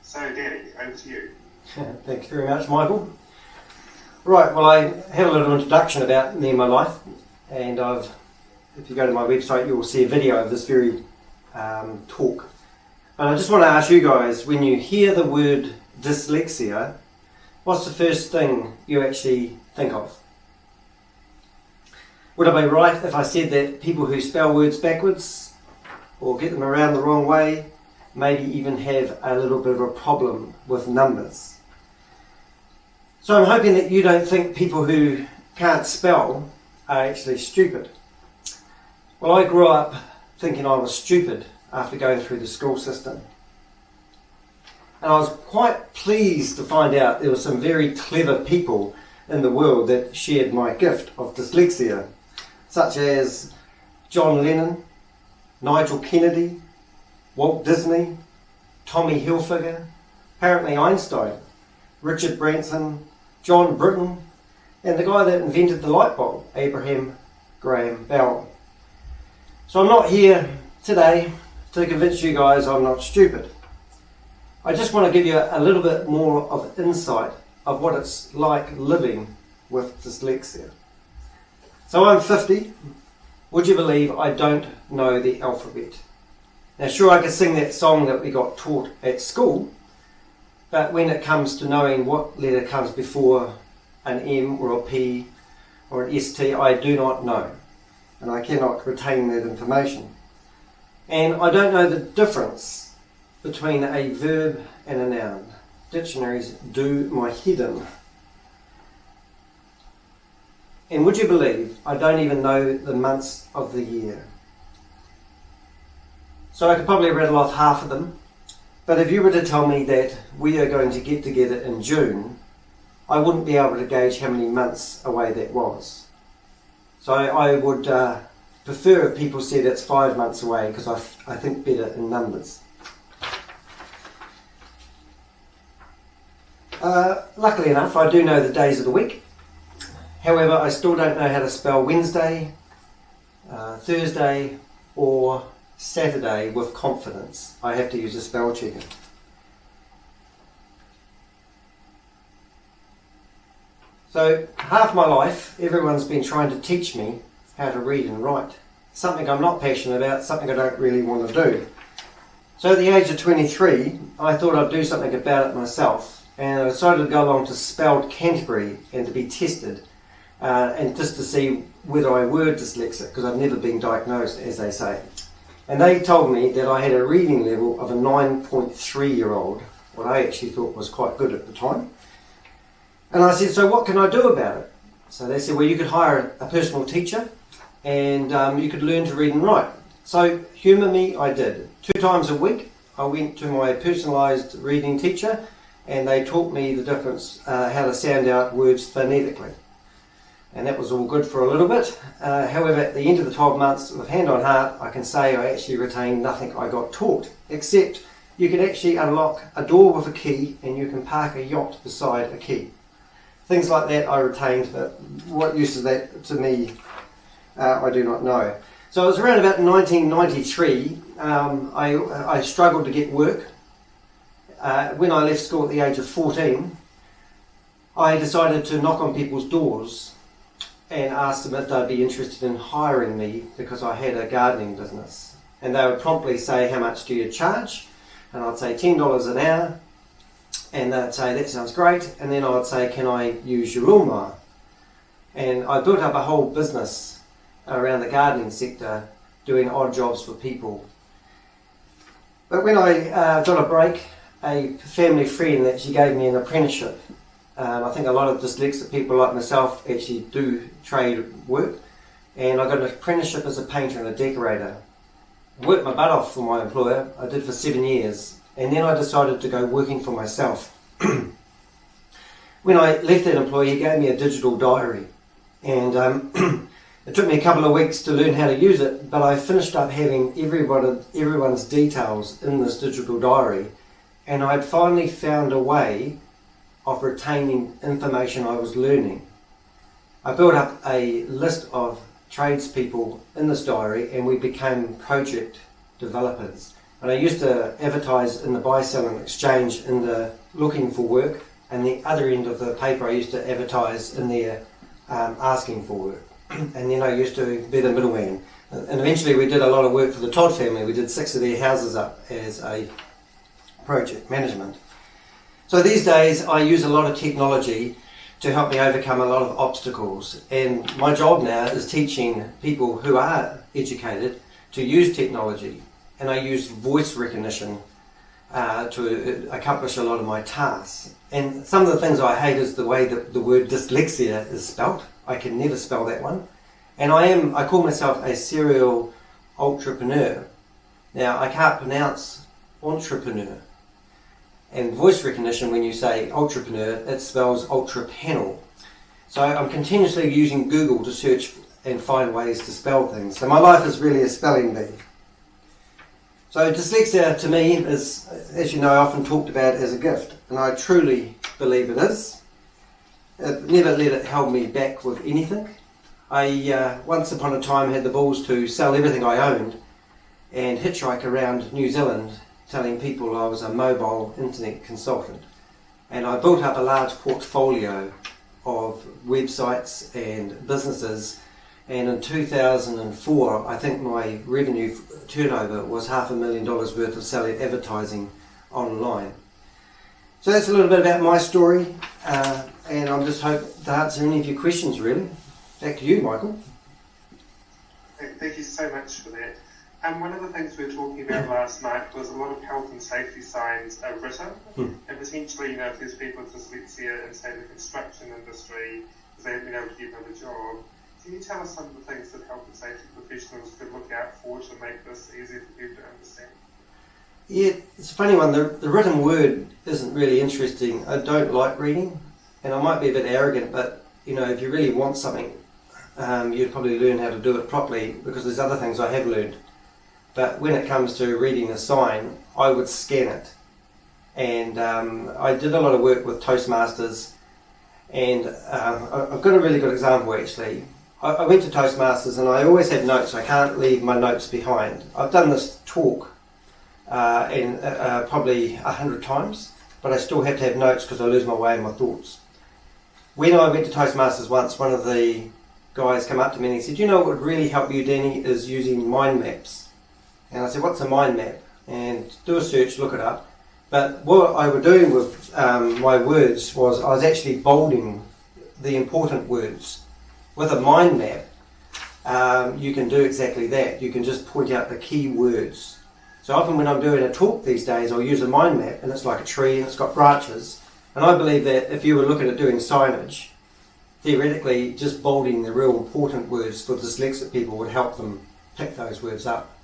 So, Danny, over to you. Thank you very much, Michael. Right, well, I had a little introduction about me and my life, and if you go to my website, you'll see a video of this very talk. And I just want to ask you guys, when you hear the word dyslexia, what's the first thing you actually think of? Would I be right if I said that people who spell words backwards or get them around the wrong way maybe even have a little bit of a problem with numbers? So I'm hoping that you don't think people who can't spell are actually stupid. Well, I grew up thinking I was stupid after going through the school system. And I was quite pleased to find out there were some very clever people in the world that shared my gift of dyslexia, such as John Lennon, Nigel Kennedy, Walt Disney, Tommy Hilfiger, apparently Einstein, Richard Branson, John Britten, and the guy that invented the light bulb, Abraham Graham Bell. So I'm not here today to convince you guys I'm not stupid. I just want to give you a little bit more of insight of what it's like living with dyslexia. So I'm 50. Would you believe I don't know the alphabet? Now sure, I could sing that song that we got taught at school, but when it comes to knowing what letter comes before an M or a P or an ST, I do not know, and I cannot retain that information. And I don't know the difference between a verb and a noun. Dictionaries do my head in. And would you believe I don't even know the months of the year? So I could probably rattle off half of them, but if you were to tell me that we are going to get together in June, I wouldn't be able to gauge how many months away that was. So I would prefer if people said it's 5 months away, because I think better in numbers. Luckily enough, I do know the days of the week. However, I still don't know how to spell Wednesday, Thursday or Saturday with confidence. I have to use a spell checker. So half my life, everyone's been trying to teach me how to read and write. Something I'm not passionate about, something I don't really want to do. So at the age of 23, I thought I'd do something about it myself, and I decided to go along to Spelled Canterbury and to be tested, and just to see whether I were dyslexic, because I've never been diagnosed, as they say. And they told me that I had a reading level of a 9.3-year-old, what I actually thought was quite good at the time. And I said, so what can I do about it? So they said, well, you could hire a personal teacher and you could learn to read and write. So humour me, I did. 2 times a week I went to my personalised reading teacher and they taught me the difference, how to sound out words phonetically. And that was all good for a little bit. However, at the end of the 12 months, with hand on heart, I can say I actually retained nothing I got taught, except you can actually unlock a door with a key and you can park a yacht beside a key. Things like that I retained, but what use is that to me, I do not know. So it was around about 1993, I struggled to get work. When I left school at the age of 14, I decided to knock on people's doors and ask them if they'd be interested in hiring me because I had a gardening business. And they would promptly say, how much do you charge? And I'd say $10 an hour. And they'd say, that sounds great. And then I'd say, can I use your lawnmower? And I built up a whole business around the gardening sector, doing odd jobs for people. But when I got a break, a family friend actually gave me an apprenticeship. I think a lot of dyslexic people like myself actually do trade work. And I got an apprenticeship as a painter and a decorator. I worked my butt off for my employer. I did for 7 years. And then I decided to go working for myself. When I left that employee, he gave me a digital diary. And it took me a couple of weeks to learn how to use it, but I finished up having everyone's details in this digital diary. And I'd finally found a way of retaining information I was learning. I built up a list of tradespeople in this diary and we became project developers. And I used to advertise in the buy, sell and exchange in the looking for work, and the other end of the paper I used to advertise in there asking for work. And then I used to be the middleman. And eventually we did a lot of work for the Todd family. We did 6 of their houses up as a project management. So these days I use a lot of technology to help me overcome a lot of obstacles. And my job now is teaching people who are educated to use technology. And I use voice recognition to accomplish a lot of my tasks. And some of the things I hate is the way that the word dyslexia is spelt. I can never spell that one. And I call myself a serial entrepreneur. Now I can't pronounce entrepreneur. And voice recognition, when you say entrepreneur, it spells ultra panel. So I'm continuously using Google to search and find ways to spell things. So my life is really a spelling bee. So dyslexia to me is, as you know, often talked about as a gift, and I truly believe it is. I've never let it hold me back with anything. I once upon a time had the balls to sell everything I owned and hitchhike around New Zealand telling people I was a mobile internet consultant. And I built up a large portfolio of websites and businesses. And in 2004, I think my revenue turnover was $500,000 worth of selling advertising online. So that's a little bit about my story, and I'm just hoping to answer any of your questions, really. Back to you, Michael. Thank you so much for that. One of the things we were talking about last night was a lot of health and safety signs are written, and potentially, if there's people with dyslexia in, say, the construction industry, because they haven't been able to get another job. Can you tell us some of the things that health and safety professionals could look out for to make this easier for people to understand? Yeah, it's a funny one. The written word isn't really interesting. I don't like reading, and I might be a bit arrogant, but if you really want something, you'd probably learn how to do it properly, because there's other things I have learned. But when it comes to reading a sign, I would scan it. And I did a lot of work with Toastmasters, and I've got a really good example actually. I went to Toastmasters and I always have notes. I can't leave my notes behind. I've done this talk probably 100 times, but I still have to have notes because I lose my way in my thoughts. When I went to Toastmasters once, one of the guys came up to me and he said, what would really help you, Danny, is using mind maps. And I said, what's a mind map? And do a search, look it up. But what I was doing with my words was I was actually bolding the important words. With a mind map, you can do exactly that. You can just point out the key words. So often when I'm doing a talk these days, I'll use a mind map, and it's like a tree and it's got branches. And I believe that if you were looking at doing signage, theoretically just bolding the real important words for dyslexic people would help them pick those words up.